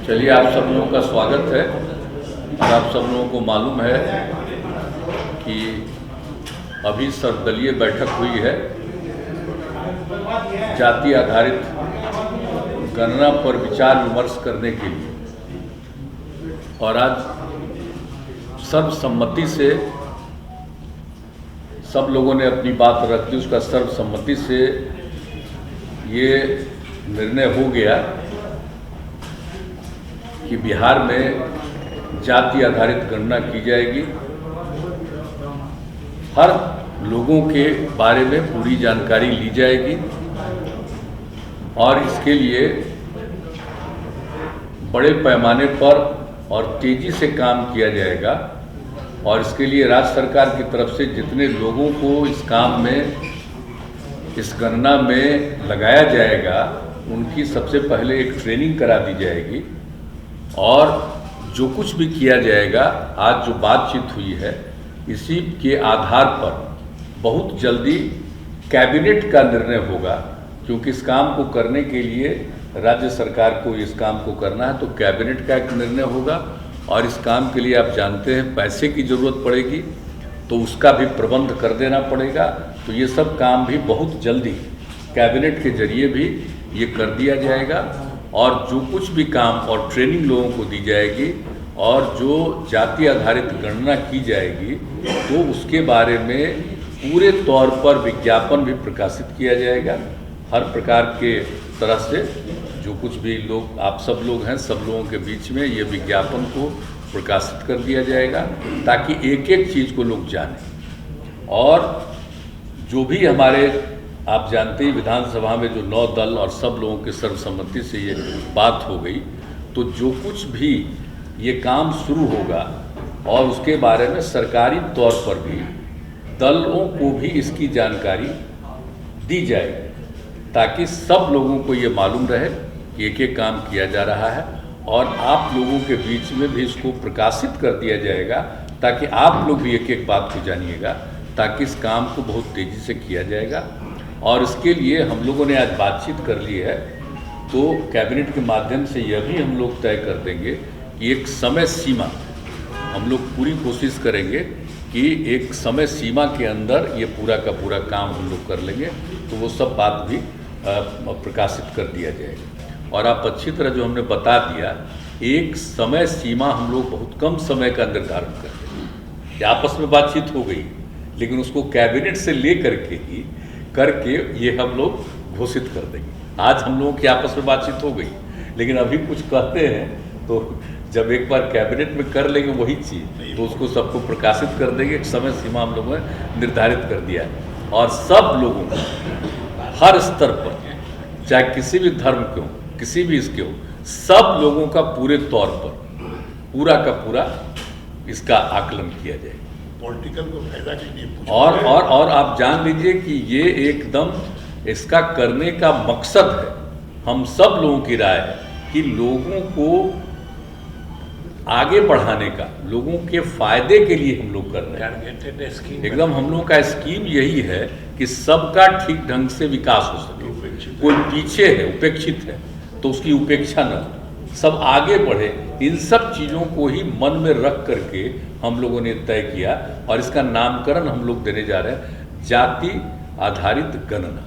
चलिए, आप सब लोगों का स्वागत है। और आप सब लोगों को मालूम है कि अभी सर्वदलीय बैठक हुई है जाति आधारित गणना पर विचार विमर्श करने के लिए, और आज सर्वसम्मति से सब लोगों ने अपनी बात रख दी। उसका सर्वसम्मति से ये निर्णय हो गया कि बिहार में जाति आधारित गणना की जाएगी। हर लोगों के बारे में पूरी जानकारी ली जाएगी और इसके लिए बड़े पैमाने पर और तेजी से काम किया जाएगा। और इसके लिए राज्य सरकार की तरफ से जितने लोगों को इस काम में, इस गणना में लगाया जाएगा, उनकी सबसे पहले एक ट्रेनिंग करा दी जाएगी। और जो कुछ भी किया जाएगा, आज जो बातचीत हुई है, इसी के आधार पर बहुत जल्दी कैबिनेट का निर्णय होगा, क्योंकि इस काम को करने के लिए राज्य सरकार को इस काम को करना है, तो कैबिनेट का एक निर्णय होगा। और इस काम के लिए आप जानते हैं पैसे की ज़रूरत पड़ेगी, तो उसका भी प्रबंध कर देना पड़ेगा। तो ये सब काम भी बहुत जल्दी कैबिनेट के जरिए भी ये कर दिया जाएगा। और जो कुछ भी काम और ट्रेनिंग लोगों को दी जाएगी और जो जाति आधारित गणना की जाएगी, तो उसके बारे में पूरे तौर पर विज्ञापन भी प्रकाशित किया जाएगा। हर प्रकार के तरह से जो कुछ भी लोग, आप सब लोग हैं, सब लोगों के बीच में ये विज्ञापन को प्रकाशित कर दिया जाएगा, ताकि एक एक चीज़ को लोग जानें। और जो भी हमारे, आप जानते हैं, विधानसभा में जो 9 दल और सब लोगों के सर्वसम्मति से ये बात हो गई, तो जो कुछ भी ये काम शुरू होगा और उसके बारे में सरकारी तौर पर भी दलों को भी इसकी जानकारी दी जाएगी, ताकि सब लोगों को ये मालूम रहे कि एक एक काम किया जा रहा है। और आप लोगों के बीच में भी इसको प्रकाशित कर दिया जाएगा, ताकि आप लोग भी एक एक बात को जानिएगा, ताकि इस काम को बहुत तेज़ी से किया जाएगा। और इसके लिए हम लोगों ने आज बातचीत कर ली है, तो कैबिनेट के माध्यम से यह भी हम लोग तय कर देंगे कि एक समय सीमा, हम लोग पूरी कोशिश करेंगे कि एक समय सीमा के अंदर ये पूरा का पूरा काम हम लोग कर लेंगे। तो वो सब बात भी प्रकाशित कर दिया जाएगा। और आप अच्छी तरह जो हमने बता दिया, एक समय सीमा हम लोग बहुत कम समय का निर्धारण करते हैं। आपस में बातचीत हो गई, लेकिन उसको कैबिनेट से ले करके ये हम लोग घोषित कर देंगे। आज हम लोगों की आपस में बातचीत हो गई, लेकिन अभी कुछ कहते हैं, तो जब एक बार कैबिनेट में कर लेंगे वही चीज़, तो उसको सबको प्रकाशित कर देंगे। एक समय सीमा हम लोगों ने निर्धारित कर दिया है। और सब लोगों को हर स्तर पर, चाहे किसी भी धर्म के हो, किसी भी इसके हो, सब लोगों का पूरे तौर पर पूरा का पूरा इसका आकलन किया जाएगा। पॉलिटिकल को फायदा के लिए और आप जान लीजिए कि ये एकदम इसका करने का मकसद है, हम सब लोगों की राय है कि लोगों को आगे बढ़ाने का, लोगों के फायदे के लिए हम लोग कर रहे हैं। एकदम हम लोगों का स्कीम यही है कि सबका ठीक ढंग से विकास हो सके। कोई पीछे है, उपेक्षित है, तो उसकी उपेक्षा न हो, सब आगे बढ़े। इन सब चीज़ों को ही मन में रख करके हम लोगों ने तय किया, और इसका नामकरण हम लोग देने जा रहे हैं जाति आधारित गणना।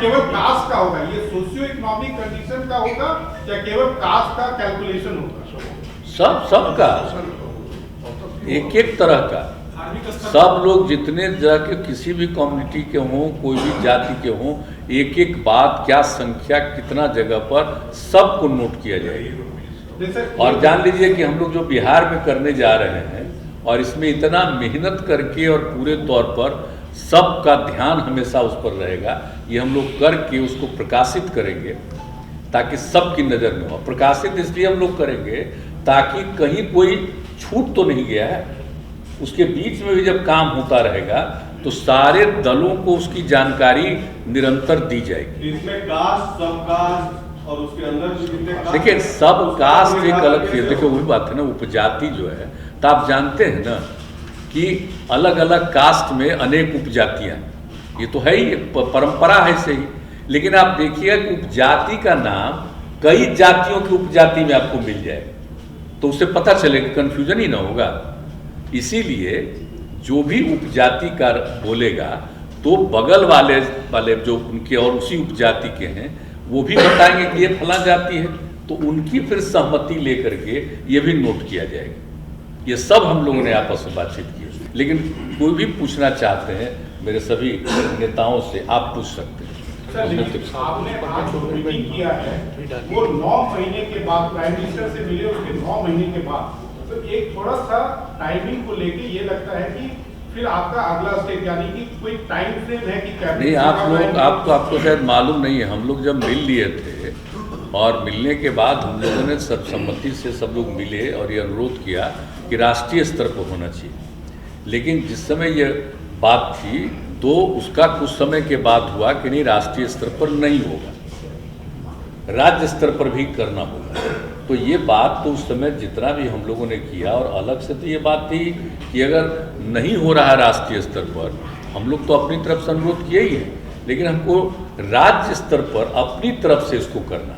केवल कास्ट का होगा, ये सोशियो इकोनॉमिक कंडीशन का होगा या केवल कास्ट का कैलकुलेशन होगा? सबका एक एक तरह का, सब लोग जितने जाके किसी भी कम्युनिटी के हों, कोई भी जाति के हों, एक एक बात, क्या संख्या, कितना जगह पर, सबको नोट किया जाएगा। और जान लीजिए कि हम लोग जो बिहार में करने जा रहे हैं, और इसमें इतना मेहनत करके और पूरे तौर पर सबका ध्यान हमेशा उस पर रहेगा, ये हम लोग करके उसको प्रकाशित करेंगे, ताकि सबकी नज़र में हो। प्रकाशित इसलिए हम लोग करेंगे ताकि कहीं कोई छूट तो नहीं गया है। उसके बीच में भी जब काम होता रहेगा, तो सारे दलों को उसकी जानकारी निरंतर दी जाएगी। इसमें कास्ट, सब कास्ट और उसके अंदर देखिए, सब कास्ट एक अलग चीज। देखिए, वही बात है ना, उपजाति जो है, तो आप जानते हैं ना कि अलग अलग कास्ट में अनेक उपजातियां, ये तो है ही, परंपरा है सही। लेकिन आप देखिए कि उपजाति का नाम कई जातियों की उपजाति में आपको मिल जाएगा, तो उससे पता चलेगा, कन्फ्यूजन ही ना होगा। इसीलिए जो भी उपजाति का बोलेगा तो बगल वाले जो उनके और उसी उपजाति के हैं वो भी बताएंगे कि ये फला जाति है, तो उनकी फिर सहमति लेकर के ये भी नोट किया जाएगा। ये सब हम लोगों ने आपस में बातचीत की। लेकिन कोई भी पूछना चाहते हैं मेरे सभी नेताओं से, आप पूछ सकते हैं। आपने आज जो मीटिंग किया है वो 9 महीने के बाद प्राइम मिनिस्टर से मिले, उसके 9 महीने के बाद, तो एक थोड़ा सा टाइमिंग को लेके ये लगता है कि फिर आपका अगला स्टेप, यानी कि कोई टाइम फ्रेम है कि नहीं, आपको शायद मालूम नहीं है। हम लोग जब मिल लिए थे और मिलने के बाद हम लोगों ने सर्वसम्मति से सब लोग मिले और ये अनुरोध किया कि राष्ट्रीय स्तर पर होना चाहिए। लेकिन जिस समय ये बात थी तो उसका कुछ समय के बाद हुआ कि नहीं, राष्ट्रीय स्तर पर नहीं होगा, राज्य स्तर पर भी करना होगा। तो ये बात तो उस समय जितना भी हम लोगों ने किया, और अलग से तो ये बात थी कि अगर नहीं हो रहा राष्ट्रीय स्तर पर, हम लोग तो अपनी तरफ से अनुरोध किए ही है, लेकिन हमको राज्य स्तर पर अपनी तरफ से इसको करना।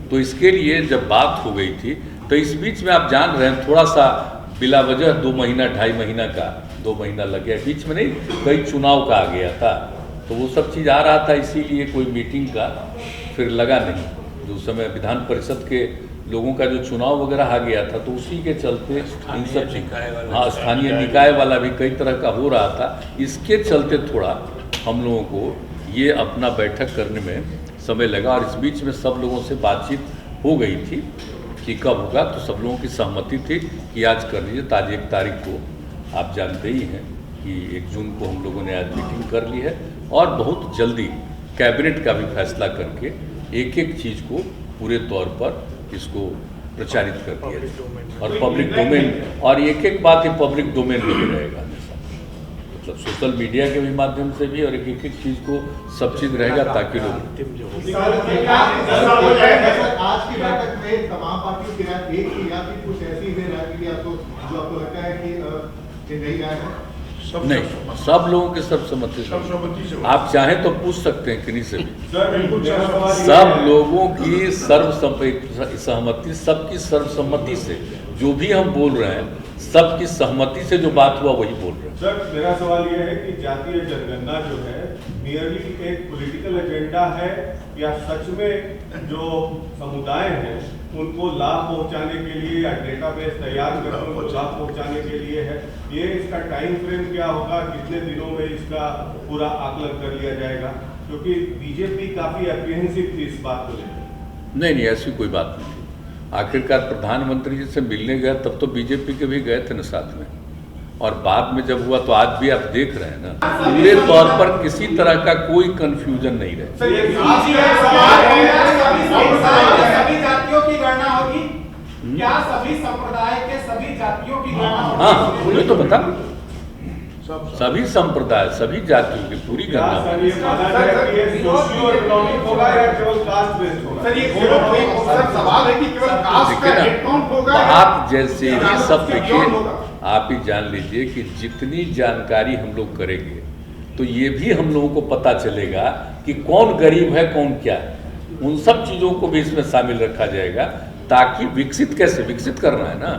तो इसके लिए जब बात हो गई थी तो इस बीच में आप जान रहे हैं थोड़ा सा बिला वजह 2 महीना 2.5 महीना का 2 महीना लग गया, बीच में नहीं कई चुनाव का आ गया था, तो वो सब चीज़ आ रहा था, इसीलिए कोई मीटिंग का फिर लगा नहीं। जो समय विधान परिषद के लोगों का जो चुनाव वगैरह आ गया था, तो उसी के चलते इन सब चीज, हाँ, स्थानीय निकाय वाला भी कई तरह का हो रहा था, इसके चलते थोड़ा हम लोगों को ये अपना बैठक करने में समय लगा। और इस बीच में सब लोगों से बातचीत हो गई थी कि कब होगा, तो सब लोगों की सहमति थी कि आज कर लीजिए। तो आज 1 तारीख को आप जानते ही हैं कि 1 जून को हम लोगों ने आज मीटिंग कर ली है, और बहुत जल्दी कैबिनेट का भी फैसला करके एक चीज़ को पूरे तौर पर इसको प्रचारित कर दिया जाए, और पब्लिक डोमेन, और एक बात ये पब्लिक डोमेन में भी रहेगा हमेशा, मतलब सोशल मीडिया के भी माध्यम से भी, और एक चीज़ को सब चीज़ रहेगा ताकि लोग। आज की बैठक में तमाम पार्टियों की राय एक ही, या फिर कुछ ऐसी है राय की जो आपको लगता है कि नहीं राय है? नहीं, सब लोगों की सर्वसम्मति से। आप चाहें तो पूछ सकते हैं किन्हीं से भी। सब लोगों की सहमति, सबकी सर्वसम्मति से जो भी हम बोल रहे हैं, सबकी सहमति से जो बात हुआ वही बोल रहे हैं। सर, मेरा सवाल यह है कि जातीय जनगणना जो है नियरली एक पॉलिटिकल एजेंडा है, या सच में जो समुदाय हैं उनको लाभ पहुंचाने के लिए, या डेटाबेस तैयार कर उनको लाभ पहुंचाने के लिए है? ये इसका टाइम फ्रेम क्या होगा, कितने दिनों में इसका पूरा आकलन कर लिया जाएगा? क्योंकि बीजेपी काफी एप्रीहेंसिव थी इस बात को लेकर। नहीं, ऐसी कोई बात नहीं। आखिरकार प्रधानमंत्री जी से मिलने गया तब तो बीजेपी के भी गए थे ना साथ में, और बाद में जब हुआ तो आज भी आप देख रहे हैं ना, पूरे तौर पर किसी तरह का कोई कंफ्यूजन नहीं रहे। सभी जातियों की गणना होगी क्या? सभी संप्रदाय के सभी जातियों की गणना? हाँ, ये तो बता, सभी संप्रदाय, सभी जातियों की पूरी गणना। आप जैसे ही सब देखिए, आप ही जान लीजिए कि जितनी जानकारी हम लोग करेंगे तो ये भी हम लोगों को पता चलेगा कि कौन गरीब है, कौन क्या है। उन सब चीज़ों को भी इसमें शामिल रखा जाएगा, ताकि विकसित करना है ना,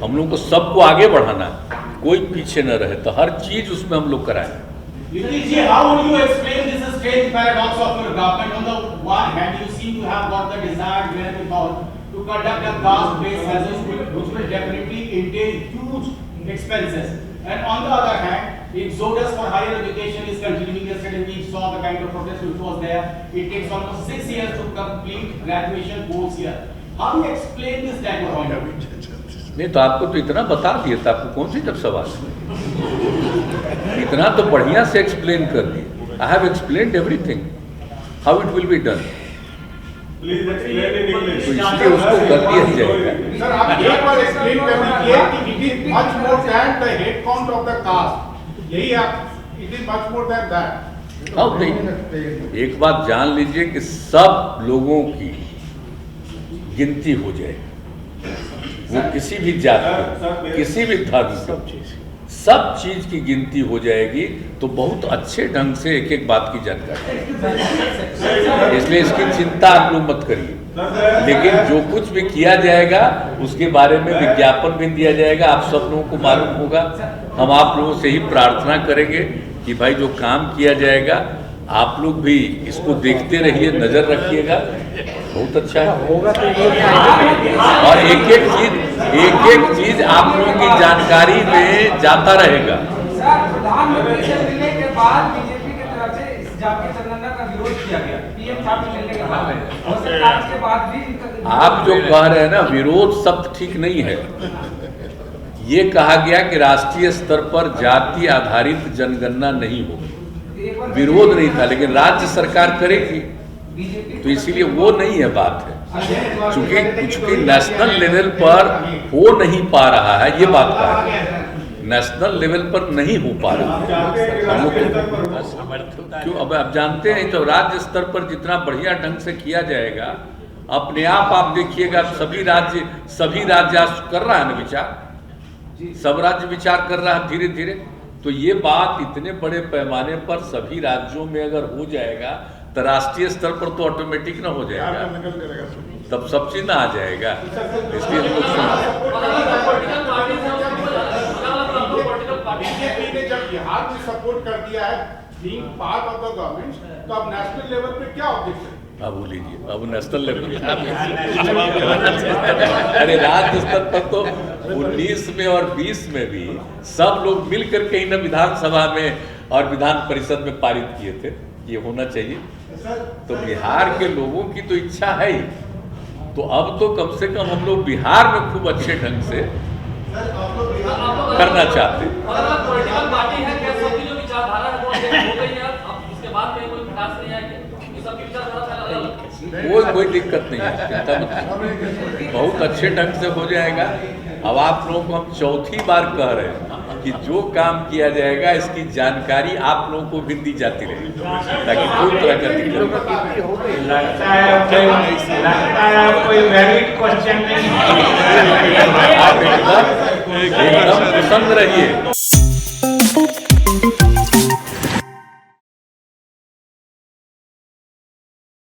हम लोग को सबको आगे बढ़ाना है, कोई पीछे न रहे, तो हर चीज उसमें हम लोग कराएं। How would you explain this strange paradox of your government? On the one hand, you seem to have got the desired wherewithal to conduct a caste-based census, which will definitely entail huge expenses. And on the other hand, exodus for higher education is continuing. Yesterday we saw the kind of protest which was there. It takes almost 6 years to complete graduation course here. How do you explain this dichotomy? नहीं तो आपको तो इतना बता दिया था, आपको कौन सी जब सवाल, इतना तो बढ़िया से एक्सप्लेन कर दिए। I have explained everything how it will be done, तो इसलिए उसको कर दिया जाएगा। सर, आप एक बार एक्सप्लेन कर दीजिए कि it is much more than the head count of the caste, यही आप, it is much more than that. अब नहीं, एक बात जान लीजिए कि सब लोगों की गिनती हो जाएगी, वो किसी भी जात के, किसी भी धर्म के, सब चीज की गिनती हो जाएगी, तो बहुत अच्छे ढंग से एक एक बात की जानकारी, इसलिए इसकी चिंता आप लोग मत करिए। लेकिन जो कुछ भी किया जाएगा उसके बारे में विज्ञापन भी दिया जाएगा, आप सब लोगों को मालूम होगा। हम आप लोगों से ही प्रार्थना करेंगे कि भाई जो काम किया जाएगा आप लोग भी इसको देखते रहिए, नजर रखिएगा, बहुत अच्छा है होगा। और एक एक चीज आप लोगों की जानकारी में जाता रहेगा। प्रधानमंत्री से मिलने के बाद बीजेपी की तरफ से इस जातीय जनगणना का विरोध किया गया, पीएम साहब से मिलने के बाद, और सरकार के बाद भी आप जो कह रहे हैं ना, विरोध शब्द ठीक नहीं है। ये कहा गया कि राष्ट्रीय स्तर पर जाति आधारित जनगणना नहीं होगी, विरोध नहीं था, लेकिन राज्य सरकार करेगी, तो इसीलिए वो नहीं है बात है। चूंकि नेशनल लेवल पर हो नहीं पा रहा है, ये बात का है, नेशनल लेवल पर नहीं हो पा रहा है। क्यों? अब आप जानते हैं, तो राज्य स्तर पर जितना बढ़िया ढंग से किया जाएगा, अपने आप देखिएगा, सभी राज्य आज कर रहा है ना विचार, सब राज्य विचार कर रहा है धीरे धीरे। तो ये बात इतने बड़े पैमाने पर सभी राज्यों में अगर हो जाएगा, तो राष्ट्रीय स्तर पर तो ऑटोमेटिक ना हो जाएगा, तब सब चीज ना आ जाएगा। इसलिए बीजेपी ने जब बिहार में सपोर्ट कर दिया है being part of the government, तो अब नेशनल लेवल पे क्या ऑब्जेक्शन? अब लीजिए, अब नेशनल लेवल अरे राज्य स्तर पर तो 19 में और 20 में भी सब लोग मिल करके ही ना विधानसभा में और विधान परिषद में पारित किए थे, ये होना चाहिए। तो बिहार के लोगों की तो इच्छा है ही, तो अब तो कम से कम हम लोग बिहार में खूब अच्छे ढंग से करना चाहते हैं। पॉलिटिकल पार्टी है, क्या सबकी जो विचारधारा है वो हो गई है, अब इसके बाद में कोई खटास नहीं आएगी, सबकी विचारधारा कोई दिक्कत नहीं है, चिंता मत, बहुत अच्छे ढंग से हो जाएगा। अब आप लोगों को हम चौथी बार कह रहे हैं कि जो काम किया जाएगा इसकी जानकारी आप लोगों को भी दी जाती रहेगी, ताकि कोई तरह का दिक्कत। लगता है कोई वैलिड क्वेश्चन नहीं, आप एकदम प्रसन्न रहिए।